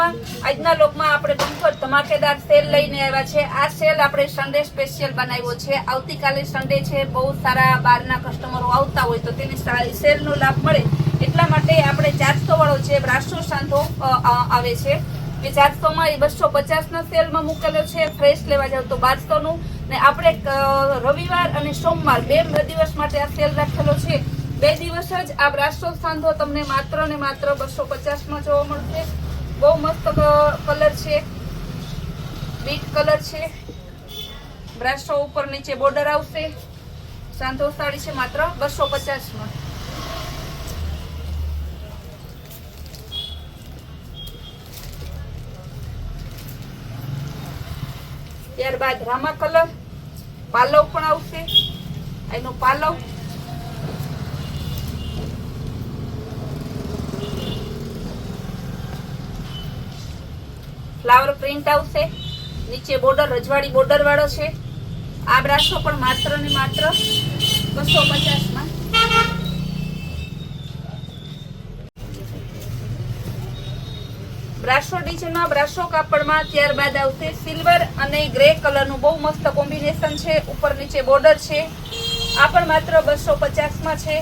નમસ્કારમાં આજના લોકમાં આપણે બમ્પર ધમાકેદાર સેલ લઈને આવ્યા છે। આ સેલ આપણે સન્ડે સ્પેશિયલ બનાવ્યો છે। આવતીકાલે સન્ડે છે, બહુ સારા બહારના કસ્ટમરો આવતા હોય તો તેની સેલનો લાભ મળે એટલા માટે આપણે 400 વાળો જે બ્રાસો સાંધો આવે છે એ 400 માં 250 ના સેલમાં મૂકેલો છે। ફ્રેશ લેવા જાવ તો 1200 નું ને આપણે રવિવાર અને સોમવાર બે દિવસ માટે આ સેલ રાખેલો છે। 2 દિવસ જ આ બ્રાસો સાંધો તમને માત્ર ને માત્ર 250 માં જોવા મળશે। બહુ મસ્ત કલર છે, બીટ કલર છે, બ્રાસો ઉપર નીચે બોર્ડર આવશે। સાંધો સાડી છે માત્ર 250 માં। ત્યારબાદ રામા કલર પાલવ પણ આવશે। એનો પાલવ ફ્લાવર પ્રિન્ટ આવશે, નીચે બોર્ડર રજવાડી બોર્ડર વાળો છે। આ બ્રાસો પણ માત્ર ને માત્ર 250 માં। બ્રાસો ડિઝાઇનમાં બ્રાસો કાપડમાં ત્યારબાદ આવશે સિલ્વર અને ગ્રે કલરનું બહુ મસ્ત કોમ્બિનેશન છે। ઉપર નીચે બોર્ડર છે। આ પણ માત્ર 250 માં છે।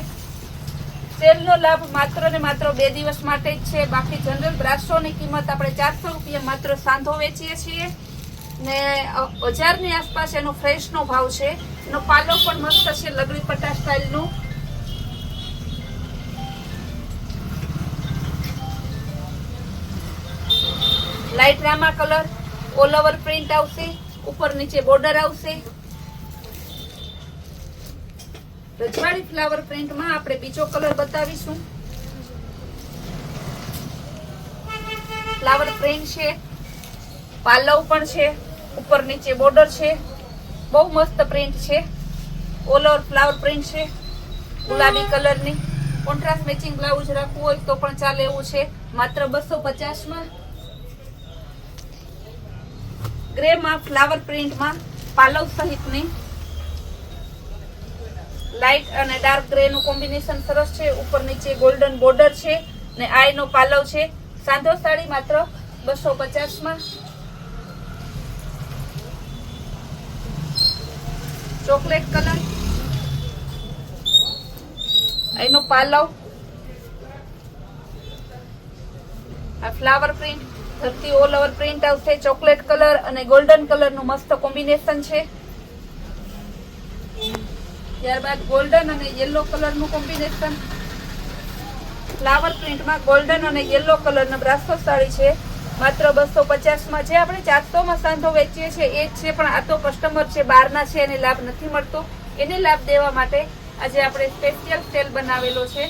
સેલનો લાભ માત્ર ને માત્ર 2 દિવસ માટે જ છે। બાકી જનરલ બ્રાસોની કિંમત આપણે 400 રૂપિયા માત્ર સાંધો વેચીએ છીએ ને 1000 ની આસપાસ એનો ફ્રેશનો ભાવ છે। એનો પાલો પણ મસ્ત છે, લગડી પટ્ટા સ્ટાઇલનું। લાઇટ રામા કલર ઓલ ઓવર પ્રિન્ટ આવશે, ઉપર નીચે બોર્ડર આવશે। રજવાડી ફ્લાવર પ્રિન્ટમાં આપણે બીજો કલર બતાવીશું। ફ્લાવર પ્રિન્ટ છે, પાલવ પણ છે, ઉપર નીચે બોર્ડર છે, બહુ મસ્ત પ્રિન્ટ છે। ઓલ ઓવર ફ્લાવર પ્રિન્ટ છે, ગુલાબી કલરની। કોન્ટ્રાસ્ટ મેચિંગ બ્લાઉઝ રાખવું હોય તો પણ ચાલે એવું છે, માત્ર 250 માં। ગ્રે માં ફ્લાવર પ્રિન્ટમાં પાલવ સહિતની લાઇટ અને ડાર્ક ગ્રે નું કોમ્બિનેશન સરસ છે। ઉપર નીચે ગોલ્ડન બોર્ડર છે ને આ એનો પાલવ છે। સાંધો સાડી માત્ર 250 માં। ચોકલેટ કલર એનો પાલવ, આ ફ્લાવર પ્રિન્ટ ધરતી ઓલ ઓવર પ્રિન્ટ આવશે। ચોકલેટ કલર અને ગોલ્ડન કલર નું મસ્ત કોમ્બિનેશન છે। ત્યારબાદ ગોલ્ડન અને યેલો કલર નું કોમ્બિનેશન, ફ્લાવર પ્રિન્ટમાં ગોલ્ડન અને યેલો કલર બ્રાસો સાડી છે માત્ર 250 માં। જે આપણે 400 માં સાંધો વેચીએ છીએ એ જ છે, પણ આ તો કસ્ટમર છે બહારના છે એને લાભ નથી મળતો, એને લાભ દેવા માટે આજે આપણે સ્પેશિયલ સેલ બનાવેલો છે।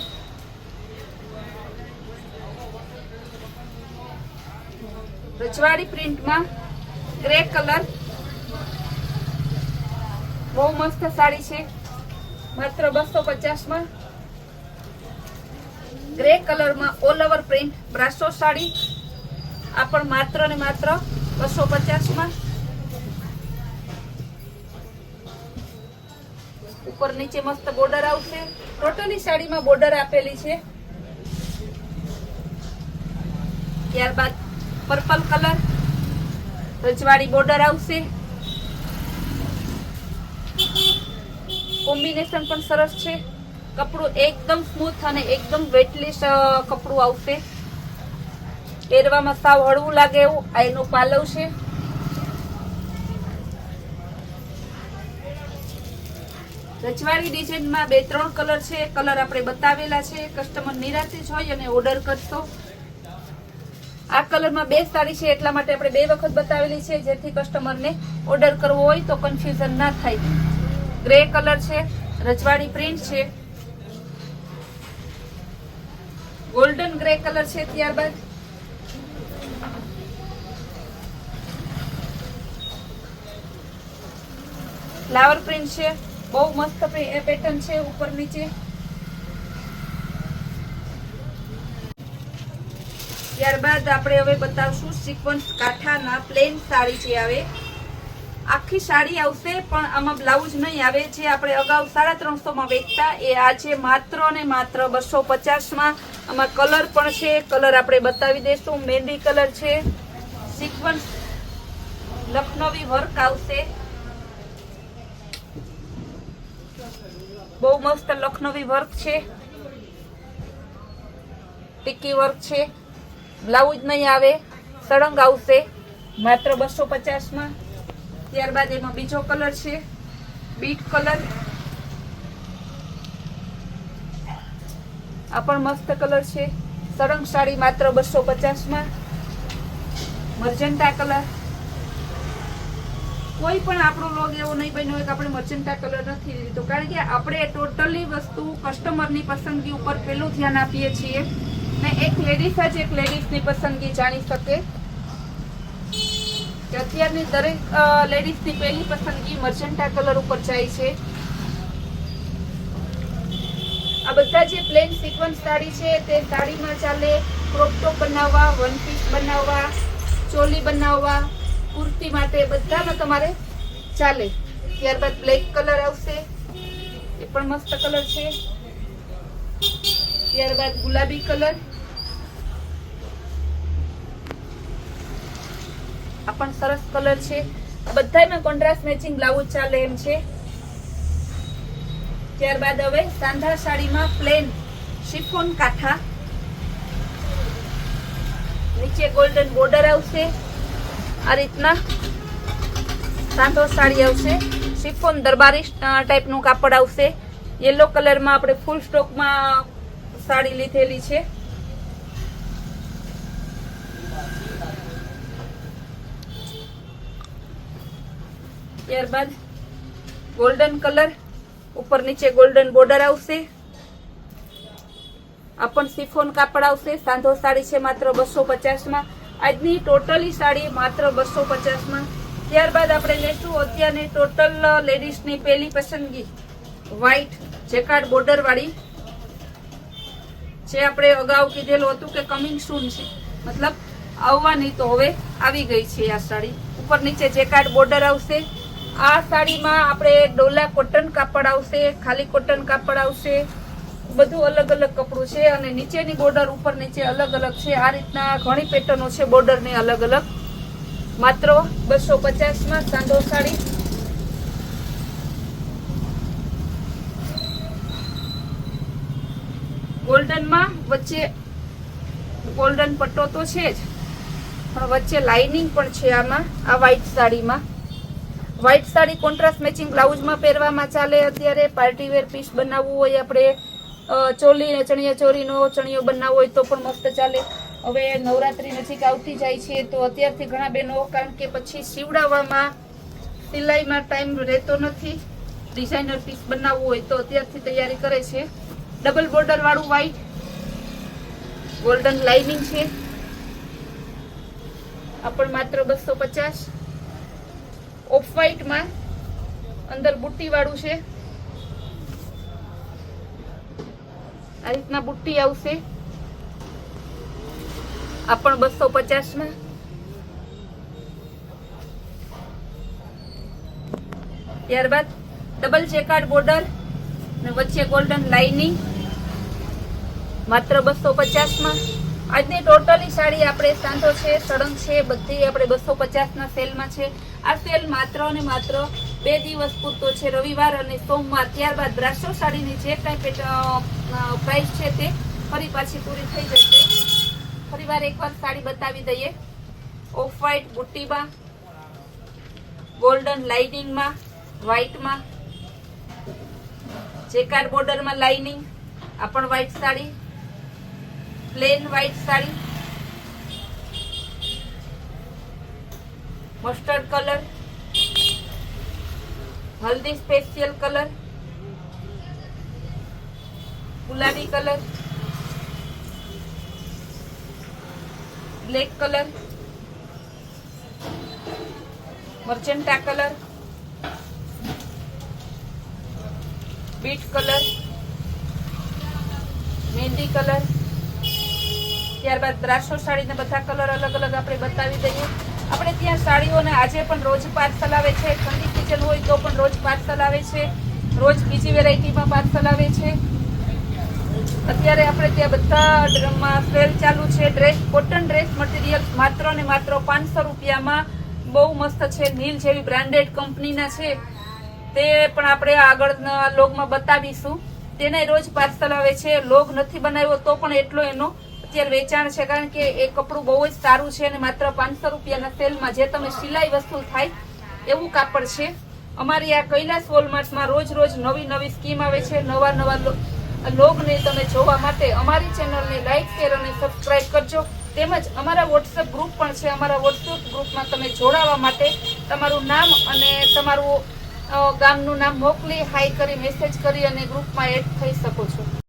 રજવાડી પ્રિન્ટમાં ગ્રે કલર બહુ મસ્ત સાડી છે માત્ર 250 માં। ગ્રે કલરમાં all over print brasso sari, આ પણ માત્ર ને માત્ર 250 માં। ઉપર નીચે મસ્ત બોર્ડર આવશે, ટોટલી સાડીમાં બોર્ડર આપેલી છે। ત્યારબાદ પર્પલ કલર રજવાડી બોર્ડર આવશે, કોમ્બિનેશન પણ સરસ છે। કપડું એકદમ સ્મૂથ અને એકદમ વેટલેસ કપડું આવશે, પહેરવામાં સાવ હળવું લાગે એવું આ એનું પાલવ છે। રજવાડી ડિઝાઇનમાં 2-3 કલર છે, કલર આપણે બતાવેલા છે, કસ્ટમર નિરાતે જોઈ અને ઓર્ડર કરશો। આ કલરમાં 2 સાડી છે એટલા માટે આપણે 2 વખત બતાવેલી છે, જેથી કસ્ટમરને ઓર્ડર કરવો હોય તો કન્ફ્યુઝન ના થાય। ગ્રે કલર છે, રજવાડી પ્રિન્ટ છે, ગોલ્ડન ગ્રે કલર છે। ત્યારબાદ ફ્લાવર પ્રિન્ટ છે, બહુ મસ્ત પેટર્ન છે ઉપર નીચે। ત્યારબાદ આપણે હવે બતાવશું સિક્વન્સ કાંઠાના પ્લેન સાડી જે આવે, આખી સાડી આવશે પણ આમાં બ્લાઉઝ નહીં આવે। જે આપણે અગાઉ 350 માં વેચતા એ આજે માત્ર ને માત્ર 250 માં આમાં કલર પણ છે, કલર આપણે બતાવી દઈશું. મહેંદી કલર છે, સિક્વન્સ લખનવી વર્ક આવશે, બહુ મસ્ત લખનવી વર્ક છે, ટીકી વર્ક છે, બ્લાઉઝ નહીં આવે, સળંગ આવશે, માત્ર 250 માં. ત્યારબાદ એમાં બીજો કલર છે બીટ કલર, આ પણ મસ્ત કલર છે, સળંગ સાડી માત્ર 250 માં. મર્જન્ટા કલર, કોઈ પણ આપણો લોગ એવો નહીં બન્યો હોય કે આપણે મર્જન્ટા કલર નથી લીધો, કારણ કે આપણે ટોટલી વસ્તુ કસ્ટમરની પસંદગી ઉપર પેલું ધ્યાન આપીએ છીએ ને એક લેડીઝ જ એક લેડીઝની પસંદગી જાણી શકે કે અત્યારની દરેક લેડીઝની પહેલી પસંદગી મર્જન્ટા કલર ઉપર જાય છે. આ બધા જે પ્લેન સિક્વન્સ સાડી છે તે સાડીમાં ચાલે, ક્રોપ ટોપ બનાવવા, વન પીસ બનાવવા, ચોલી બનાવવા, કુર્તી માટે બધામાં તમારે ચાલે. ત્યારબાદ બ્લેક કલર આવશે, એ પણ મસ્ત કલર છે. ત્યારબાદ ગુલાબી કલર, આ પણ સરસ કલર છે. બધામાં કોન્ટ્રાસ્ટ મેચિંગ બ્લાઉઝ ચાલે એમ છે. ત્યારબાદ હવે સાંધા સાડીમાં પ્લેન શિફોન કાંઠા, નીચે ગોલ્ડન બોર્ડર આવશે, આ રીતના સાંધો સાડી આવશે, શિફોન દરબારી ટાઈપનું કાપડ આવશે. યલો કલરમાં આપણે ફૂલ સ્ટોકમાં સાડી લીધેલી છે. ત્યારબાદ ગોલ્ડન કલર, ઉપર નીચે ગોલ્ડન બોર્ડર આવશે, આ પણ શિફોન કાપડ આવશે. સાંધો સાડી છે માત્ર 250 માં. આજની ટોટલી સાડી માત્ર 250 માં. ત્યારબાદ આપણે લેશું અત્યારની ટોટલ લેડીઝની પહેલી પસંદગી વ્હાઈટ જેકાર્ડ બોર્ડર વાળી, જે આપણે અગાઉ કીધેલું હતું કે કમિંગ સૂન છે, મતલબ આવવાની તો હવે આવી ગઈ છે. આ સાડી ઉપર નીચે જેકાર્ડ બોર્ડર આવશે. આ સાડીમાં આપણે ડોલા કોટન કાપડ આવશે, ખાલી કોટન કાપડ આવશે, બધું અલગ અલગ કપડું છે અને નીચેની બોર્ડર ઉપર નીચે અલગ અલગ છે. આ રીતના ઘણી પેટર્નો છે બોર્ડરની અલગ અલગ. માત્ર 250 માં સાંધો સાડી. ગોલ્ડનમાં વચ્ચે ગોલ્ડન પટ્ટો તો છે જ, પણ વચ્ચે લાઇનિંગ પણ છે આમાં. આ વ્હાઈટ સાડીમાં, વ્હાઈટ સાડી કોન્ટ્રાસ્ટ મેચિંગ બ્લાઉઝમાં પહેરવામાં ચાલે. અત્યારે પાર્ટીવેર પીસ બનાવવું હોય, આપણે ચોલી ચણિયા ચોરીનો ચણિયો બનાવવો હોય તો પણ મસ્ત ચાલે. હવે નવરાત્રી નજીક આવતી જાય છે તો અત્યારથી ઘણા બહેનો, કારણ કે પછી સીવડાવવામાં સિલાઈમાં ટાઈમ રહેતો નથી, ડિઝાઇનર પીસ બનાવવું હોય તો અત્યારથી તૈયારી કરે છે. ડબલ બોર્ડર વાળું વ્હાઈટ, ગોલ્ડન લાઇનિંગ છે, આ પણ માત્ર 250. ઓફ વ્હાઈટમાં અંદર બુટ્ટી વાળું છે, આ રીતના બુટ્ટી આવશે, આ પણ 250 માં. ત્યારબાદ ડબલ જેકાર્ડ બોર્ડર ને વચ્ચે ગોલ્ડન લાઇનિંગ, માત્ર 250 માં. આજની ટોટલી સાડી આપણે સાંધો છે, સળંગ છે, બધી આપણે 250 ના સેલમાં છે. આ સેલ માત્ર ને માત્ર 2 દિવસ પૂરતો છે, રવિવાર અને સોમવાર. ત્યારબાદ બ્રાસો સાડીની જે કાંઈ પ્રાઇસ છે તે ફરી પાછી પૂરી થઈ જશે. ફરીવાર એકવાર સાડી બતાવી દઈએ. ઓફ વ્હાઈટ બુટ્ટીમાં, ગોલ્ડન લાઇનિંગમાં, વ્હાઈટમાં, જેકાર્ડ બોર્ડરમાં લાઇનિંગ, આ પણ white sari, plain white sari, mustard colour, હલ્દી સ્પેશિયલ કલર, ગુલાબી colour, black colour, magenta colour, beet colour, mehndi colour. ત્યારબાદ બ્રાસો સાડીના બધા કલર અલગ અલગ આપણે બતાવી દઈએ. આપણે ત્યાં સાડીઓને આજે પણ રોજ પાર્સલ આવે છે, ઠંડી સિઝન હોય તો પણ રોજ પાર્સલ આવે છે, રોજ બીજી વેરાયટીમાં પાર્સલ આવે છે. અત્યારે આપણે ત્યાં બધા સેલ ચાલુ છે. ડ્રેસ, કોટન ડ્રેસ મટીરિયલ માત્ર ને માત્ર 500 રૂપિયામાં બહુ મસ્ત છે. નીલ જેવી બ્રાન્ડેડ કંપનીના છે. તે પણ આપણે આગળના લોગમાં બતાવીશું. તેને રોજ પાર્સલ આવે છે. લોગ નથી બનાવ્યો તો પણ એટલો એનો અત્યારે વેચાણ છે, કારણ કે એ કપડું બહુ જ સારું છે અને માત્ર 500 રૂપિયાના સેલમાં જે તમે સિલાઈ વસૂલ થાય એવું કાપડ છે. અમારી આ કૈલાસ વોલમાર્ટમાં રોજ રોજ નવી નવી સ્કીમ આવે છે. નવા નવા લોગને તમે જોવા માટે અમારી ચેનલને લાઈક, શેર અને સબસ્ક્રાઇબ કરજો. તેમજ અમારા વોટ્સએપ ગ્રુપ પણ છે. અમારા વોટ્સએપ ગ્રુપમાં તમે જોડાવા માટે તમારું નામ અને તમારું ગામનું નામ મોકલી, હાઈ કરી, મેસેજ કરી અને ગ્રુપમાં એડ થઈ શકો છો.